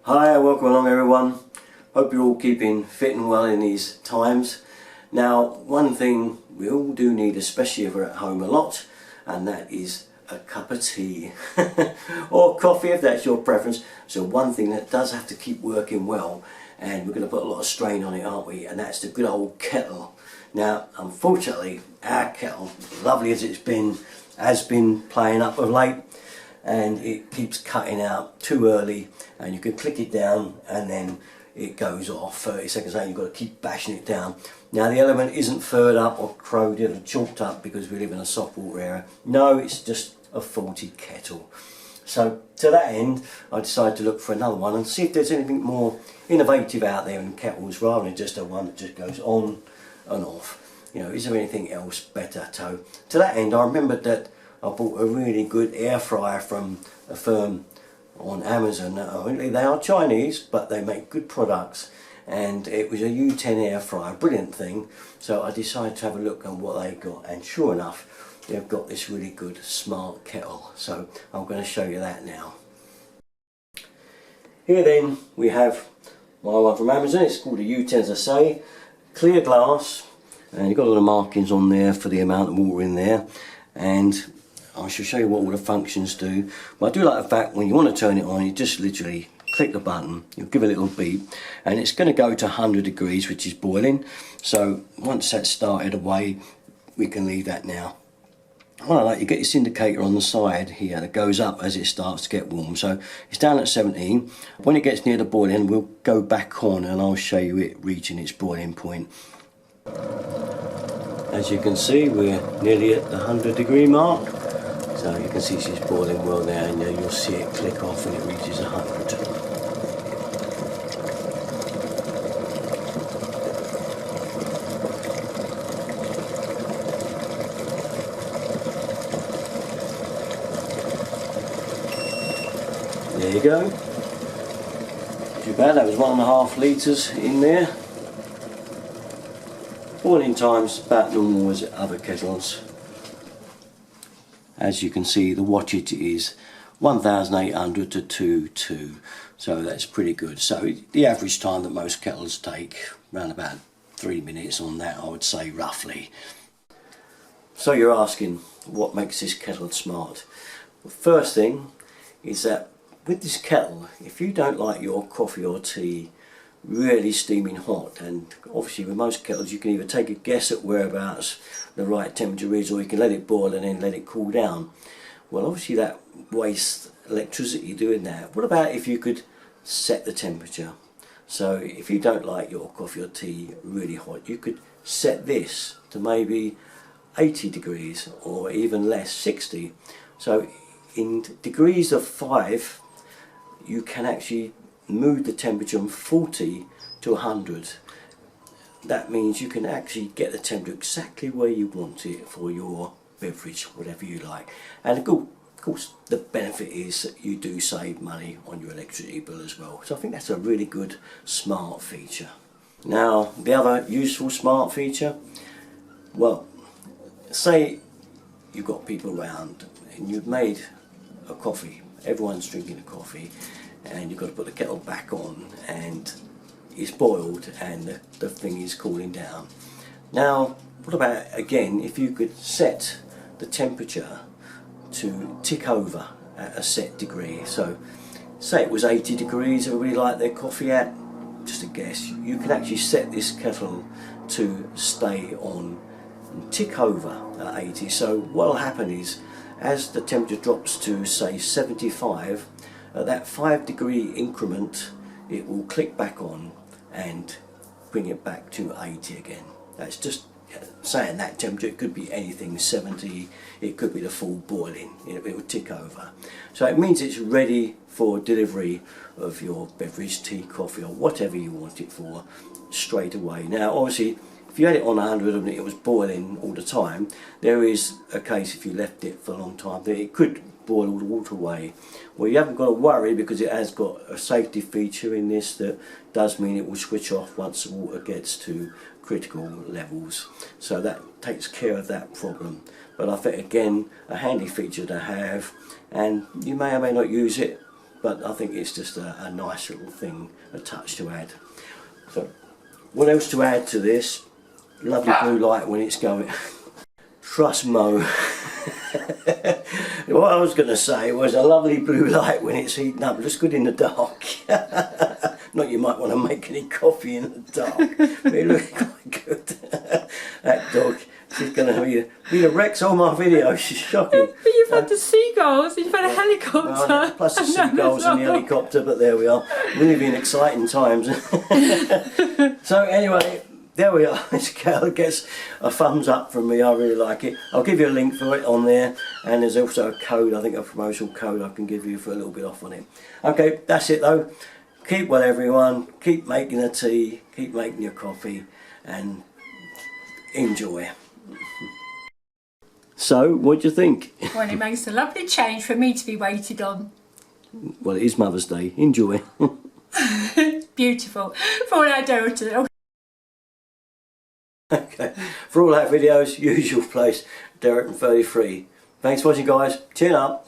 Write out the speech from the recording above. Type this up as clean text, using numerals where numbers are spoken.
Hi, welcome along everyone. Hope you're all keeping fit and well in these times. Now, one thing we all do need, especially if we're at home a lot, and that is a cup of tea or coffee if that's your preference. So one thing that does have to keep working well, and we're going to put a lot of strain on it, aren't we, and that's the good old kettle. Now unfortunately our kettle, lovely as it's been, has been playing up of late, and it keeps cutting out too early, and you can click it down and then it goes off 30 seconds later. You've got to keep bashing it down. Now the element isn't furred up or corroded or chalked up because we live in a soft water area. No, it's just a faulty kettle. So to that end I decided to look for another one and see if there's anything more innovative out there in kettles rather than just a one that just goes on and off. You know, is there anything else better? So to that end I remembered that I bought a really good air fryer from a firm on Amazon. They are Chinese, but they make good products, and it was a Uten air fryer, brilliant thing. So I decided to have a look at what they got, and sure enough they've got this really good smart kettle. So I'm going to show you that now. Here then we have my one from Amazon. It's called a Uten, as I say, clear glass, and you've got all the markings on there for the amount of water in there, and I shall show you what all the functions do. But I do like the fact when you want to turn it on, you just literally click the button, you'll give a little beep, and it's going to go to 100 degrees, which is boiling. So once that's started away, we can leave that now. What I like, you get this indicator on the side here that goes up as it starts to get warm. So it's down at 17. When it gets near the boiling, we'll go back on and I'll show you it reaching its boiling point. As you can see, we're nearly at the 100-degree mark. So you can see she's boiling well there, and you'll see it click off when it reaches 100. There you go. Too bad, that was 1.5 litres in there. Boiling time's about normal as other kettles. As you can see, the wattage is 1800 to 22, so that's pretty good. So the average time that most kettles take, around about 3 minutes on that, I would say, roughly. So you're asking, what makes this kettle smart? Well, first thing is that with this kettle, if you don't like your coffee or tea really steaming hot, and obviously with most kettles you can either take a guess at whereabouts the right temperature is, or you can let it boil and then let it cool down. Well, obviously that wastes electricity doing that. What about if you could set the temperature? So if you don't like your coffee or tea really hot, you could set this to maybe 80 degrees or even less, 60. So in degrees of 5 you can actually move the temperature from 40 to 100. That means you can actually get the temperature exactly where you want it for your beverage, whatever you like. And of course the benefit is that you do save money on your electricity bill as well. So I think that's a really good smart feature. Now the other useful smart feature, well, say you've got people around and you've made a coffee, everyone's drinking a coffee, and you've got to put the kettle back on, and it's boiled and the thing is cooling down. Now what about, again, if you could set the temperature to tick over at a set degree? So say it was 80 degrees everybody liked their coffee at, just a guess, you could actually set this kettle to stay on and tick over at 80. So what will happen is, as the temperature drops to say 75, at that 5-degree increment it will click back on and bring it back to 80 again. That's just saying that temperature. It could be anything, 70, it could be the full boiling, it will tick over. So it means it's ready for delivery of your beverage, tea, coffee or whatever you want it for straight away. Now obviously if you had it on 100 and it was boiling all the time, there is a case if you left it for a long time that it could boil all the water away. Well, you haven't got to worry, because it has got a safety feature in this that does mean it will switch off once the water gets to critical levels. So that takes care of that problem. But I think, again, a handy feature to have, and you may or may not use it, but I think it's just a nice little thing, a touch to add. So what else to add to this? Lovely blue light when it's going. Trust Mo. What I was going to say was a lovely blue light when it's heating up. It looks good in the dark. Not you might want to make any coffee in the dark, but it looks quite good. That dog, she's going to be the Rex on my video. She's shocking. But you've had the seagulls, you've had a helicopter. Well, plus the seagulls and the helicopter, but there we are. We live in exciting times. So anyway, there we are. This kettle gets a thumbs up from me. I really like it. I'll give you a link for it on there, and there's also a code, I think a promotional code I can give you for a little bit off on it. Okay, that's it though. Keep well everyone, keep making a tea, keep making your coffee, and enjoy. So, what do you think? Well, it makes a lovely change for me to be waited on. Well, it is Mother's Day. Enjoy. Beautiful. For all our daughters. Okay, for all our videos, usual place, Derek and 33. Thanks for watching guys, chin up.